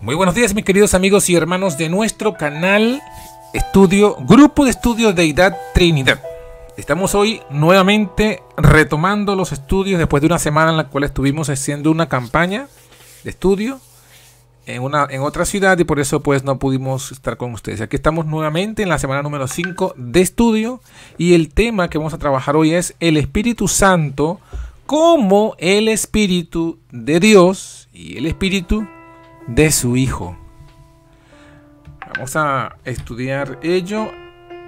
Muy buenos días, mis queridos amigos y hermanos de nuestro canal Grupo de Estudio Deidad Trinidad. Estamos hoy nuevamente retomando los estudios después de una semana en la cual estuvimos haciendo una campaña de estudio en otra ciudad y por eso pues no pudimos estar con ustedes. Aquí estamos nuevamente en la semana número 5 de estudio y el tema que vamos a trabajar hoy es el Espíritu Santo como el Espíritu de Dios y el Espíritu de su Hijo. Vamos a estudiar ello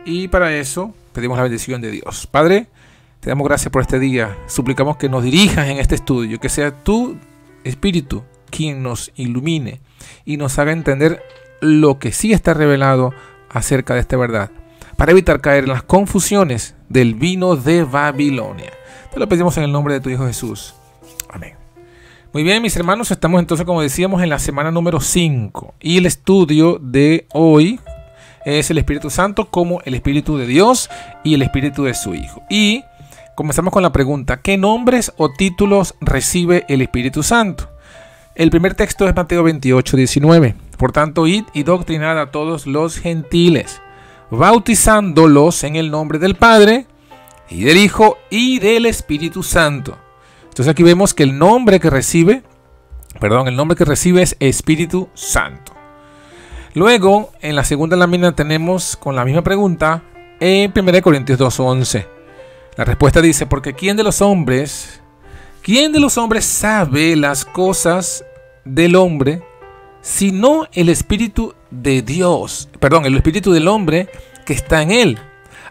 y para eso pedimos la bendición de Dios. Padre, te damos gracias por este día. Suplicamos que nos dirijas en este estudio, que sea tu Espíritu quien nos ilumine y nos haga entender lo que sí está revelado acerca de esta verdad, para evitar caer en las confusiones del vino de Babilonia. Te lo pedimos en el nombre de tu Hijo Jesús. Amén. Muy bien, mis hermanos, estamos entonces, como decíamos, en la semana número 5 y el estudio de hoy es el Espíritu Santo como el Espíritu de Dios y el Espíritu de su Hijo. Y comenzamos con la pregunta: ¿qué nombres o títulos recibe el Espíritu Santo? El primer texto es Mateo 28:19. Por tanto, id y doctrinad a todos los gentiles, bautizándolos en el nombre del Padre y del Hijo y del Espíritu Santo. Entonces aquí vemos que el nombre que recibe es Espíritu Santo. Luego, en la segunda lámina tenemos con la misma pregunta en 1 Corintios 2:11. La respuesta dice: porque ¿quién de los hombres sabe las cosas del hombre, sino el Espíritu de Dios? El Espíritu del hombre que está en él.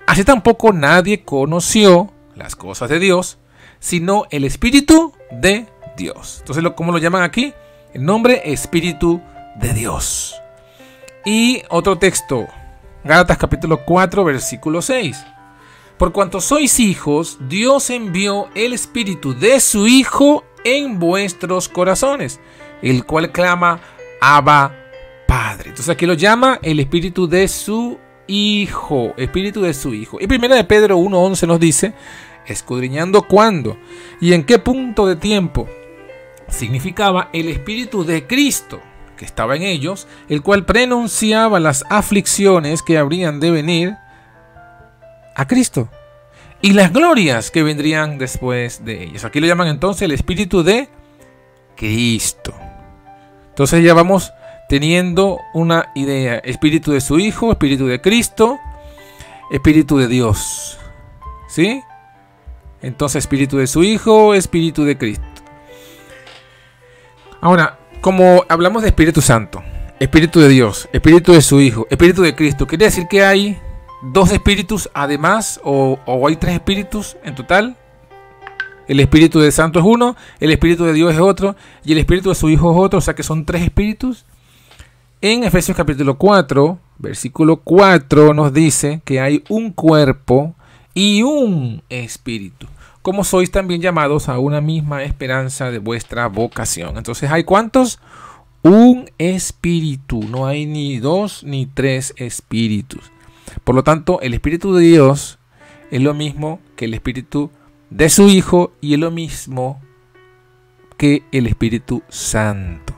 Así tampoco nadie conoció las cosas de Dios, sino el Espíritu de Dios. Entonces, ¿cómo lo llaman aquí? El nombre Espíritu de Dios. Y otro texto, Gálatas capítulo 4, versículo 6. Por cuanto sois hijos, Dios envió el Espíritu de su Hijo en vuestros corazones, el cual clama: Abba, Padre. Entonces aquí lo llama el Espíritu de su Hijo, Espíritu de su Hijo. Y 1 Pedro 1:11 nos dice: escudriñando cuándo y en qué punto de tiempo significaba el Espíritu de Cristo que estaba en ellos, el cual prenunciaba las aflicciones que habrían de venir a Cristo y las glorias que vendrían después de ellos. Aquí lo llaman entonces el Espíritu de Cristo. Entonces ya vamos teniendo una idea: Espíritu de su Hijo, Espíritu de Cristo, Espíritu de Dios. ¿Sí? Entonces, Espíritu de su Hijo, Espíritu de Cristo. Ahora, como hablamos de Espíritu Santo, Espíritu de Dios, Espíritu de su Hijo, Espíritu de Cristo, ¿quiere decir que hay dos espíritus además o hay tres espíritus en total? El Espíritu de Santo es uno, el Espíritu de Dios es otro y el Espíritu de su Hijo es otro, o sea que son tres espíritus. En Efesios capítulo 4, versículo 4 nos dice que hay un cuerpo y un espíritu, como sois también llamados a una misma esperanza de vuestra vocación. Entonces, ¿hay cuántos? Un espíritu. No hay ni dos ni tres espíritus. Por lo tanto, el Espíritu de Dios es lo mismo que el Espíritu de su Hijo y es lo mismo que el Espíritu Santo.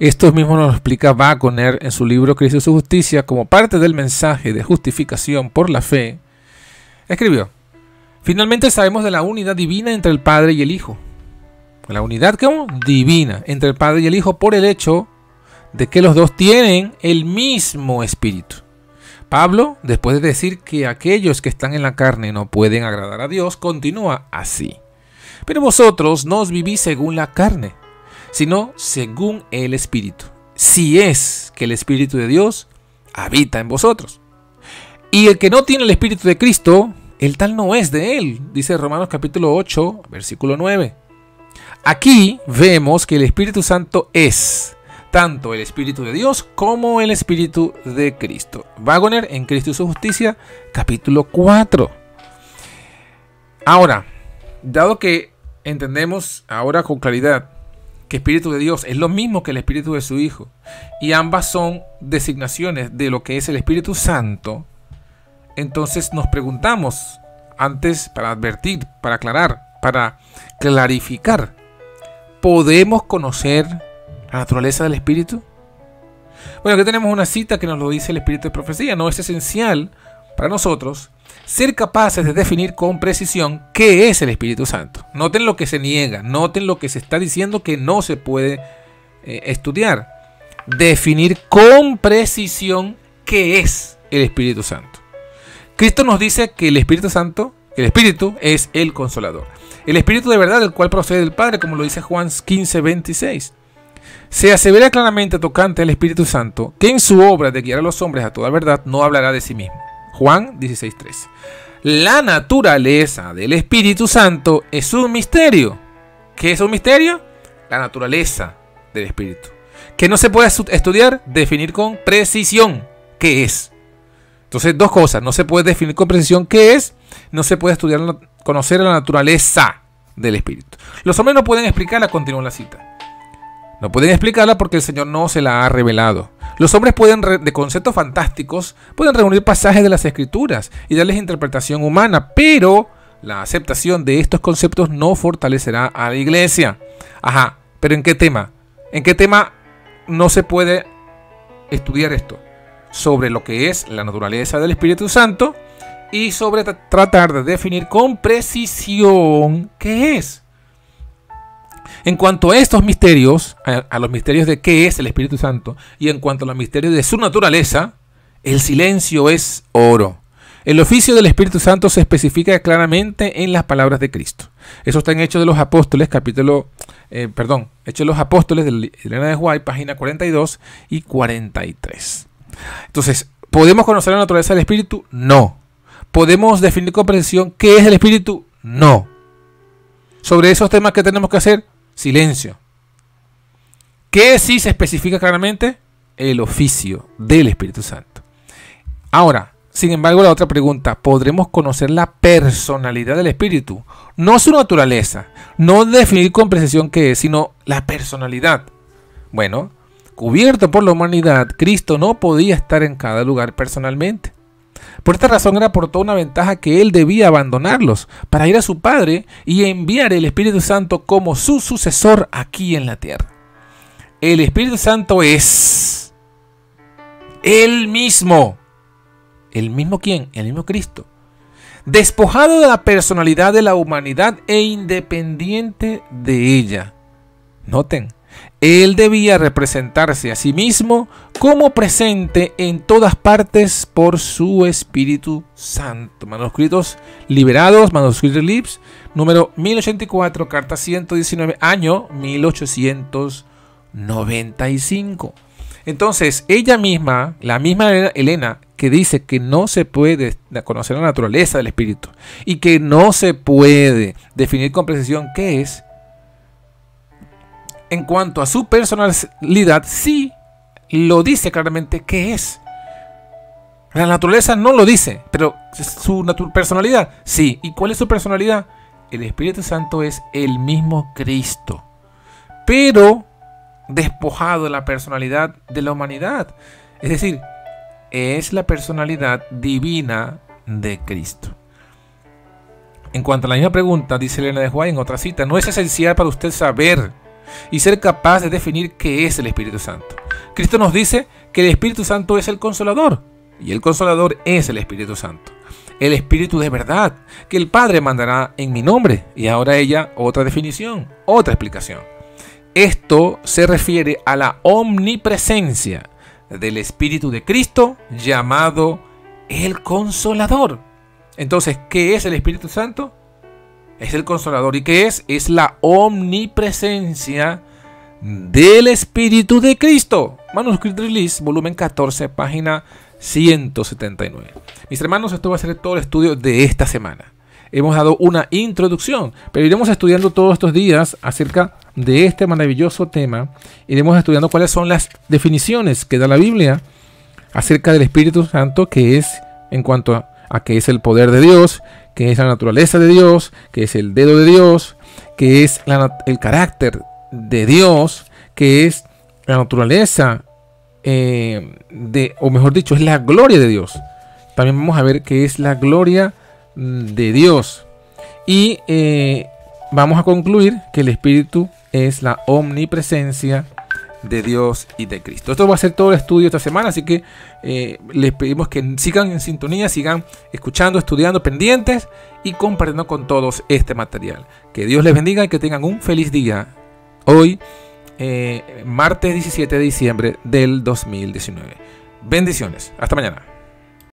Esto mismo nos lo explica Waggoner en su libro Cristo y su Justicia, como parte del mensaje de justificación por la fe. Escribió: finalmente sabemos de la unidad divina entre el Padre y el Hijo. La unidad divina entre el Padre y el Hijo por el hecho de que los dos tienen el mismo Espíritu. Pablo, después de decir que aquellos que están en la carne no pueden agradar a Dios, continúa así: pero vosotros no os vivís según la carne, sino según el Espíritu, si es que el Espíritu de Dios habita en vosotros. Y el que no tiene el Espíritu de Cristo, el tal no es de él, dice Romanos capítulo 8, versículo 9. Aquí vemos que el Espíritu Santo es tanto el Espíritu de Dios como el Espíritu de Cristo. Waggoner en Cristo y su Justicia, capítulo 4. Ahora, dado que entendemos ahora con claridad que Espíritu de Dios es lo mismo que el Espíritu de su Hijo y ambas son designaciones de lo que es el Espíritu Santo, entonces nos preguntamos antes, para advertir, para aclarar, para clarificar: ¿podemos conocer la naturaleza del Espíritu? Bueno, aquí tenemos una cita que nos lo dice el Espíritu de Profecía. No es esencial para nosotros ser capaces de definir con precisión qué es el Espíritu Santo. Noten lo que se niega, noten lo que se está diciendo que no se puede estudiar. Definir con precisión qué es el Espíritu Santo. Cristo nos dice que el Espíritu Santo, que el Espíritu es el Consolador. El Espíritu de verdad, del cual procede del Padre, como lo dice Juan 15:26. Se asevera claramente tocante al Espíritu Santo que en su obra de guiar a los hombres a toda verdad no hablará de sí mismo. Juan 16:13. La naturaleza del Espíritu Santo es un misterio. ¿Qué es un misterio? La naturaleza del Espíritu. Que no se puede estudiar, definir con precisión qué es. Entonces, dos cosas. No se puede definir con precisión qué es. No se puede estudiar, conocer la naturaleza del Espíritu. Los hombres no pueden explicarla, continúa la cita. No pueden explicarla porque el Señor no se la ha revelado. Los hombres pueden, de conceptos fantásticos, pueden reunir pasajes de las Escrituras y darles interpretación humana, pero la aceptación de estos conceptos no fortalecerá a la iglesia. Ajá, pero ¿en qué tema? ¿En qué tema no se puede estudiar esto? Sobre lo que es la naturaleza del Espíritu Santo y sobre tratar de definir con precisión qué es. En cuanto a estos misterios, a los misterios de qué es el Espíritu Santo y en cuanto a los misterios de su naturaleza, el silencio es oro. El oficio del Espíritu Santo se especifica claramente en las palabras de Cristo. Eso está en Hechos de los Apóstoles, Hechos de los Apóstoles de Elena de White, página 42 y 43. Entonces, ¿podemos conocer la naturaleza del Espíritu? No. ¿Podemos definir con precisión qué es el Espíritu? No. Sobre esos temas, ¿qué tenemos que hacer? Silencio. ¿Qué sí se especifica claramente? El oficio del Espíritu Santo. Ahora, sin embargo, la otra pregunta, ¿podremos conocer la personalidad del Espíritu? No su naturaleza, no definir con precisión qué es, sino la personalidad. Bueno, cubierto por la humanidad, Cristo no podía estar en cada lugar personalmente. Por esta razón era por toda una ventaja que él debía abandonarlos para ir a su Padre y enviar el Espíritu Santo como su sucesor aquí en la tierra. El Espíritu Santo es Él mismo. ¿El mismo quién? El mismo Cristo. Despojado de la personalidad de la humanidad e independiente de ella. Noten. Él debía representarse a sí mismo como presente en todas partes por su Espíritu Santo. Manuscritos liberados, manuscritos Lips, número 1084, carta 119, año 1895. Entonces, ella misma, la misma Elena, que dice que no se puede conocer la naturaleza del Espíritu y que no se puede definir con precisión qué es, en cuanto a su personalidad, sí lo dice claramente qué es. La naturaleza no lo dice, pero su personalidad, sí. ¿Y cuál es su personalidad? El Espíritu Santo es el mismo Cristo, pero despojado de la personalidad de la humanidad. Es decir, es la personalidad divina de Cristo. En cuanto a la misma pregunta, dice Elena de White en otra cita, no es esencial para usted saber y ser capaz de definir qué es el Espíritu Santo. Cristo nos dice que el Espíritu Santo es el Consolador, y el Consolador es el Espíritu Santo, el Espíritu de verdad, que el Padre mandará en mi nombre. Y ahora ella, otra definición, otra explicación. Esto se refiere a la omnipresencia del Espíritu de Cristo, llamado el Consolador. Entonces, ¿qué es el Espíritu Santo? Es el Consolador. ¿Y qué es? Es la omnipresencia del Espíritu de Cristo. Manuscrito Release, volumen 14, página 179. Mis hermanos, esto va a ser todo el estudio de esta semana. Hemos dado una introducción, pero iremos estudiando todos estos días acerca de este maravilloso tema. Iremos estudiando cuáles son las definiciones que da la Biblia acerca del Espíritu Santo, que es en cuanto a qué es el poder de Dios, que es la naturaleza de Dios, que es el dedo de Dios, que es el carácter de Dios, que es la naturaleza o mejor dicho, es la gloria de Dios. También vamos a ver qué es la gloria de Dios. Y vamos a concluir que el Espíritu es la omnipresencia de Dios y de Cristo. Esto va a ser todo el estudio esta semana, así que les pedimos que sigan en sintonía, sigan escuchando, estudiando, pendientes y compartiendo con todos este material. Que Dios les bendiga y que tengan un feliz día. Hoy, martes 17 de diciembre del 2019. Bendiciones. Hasta mañana.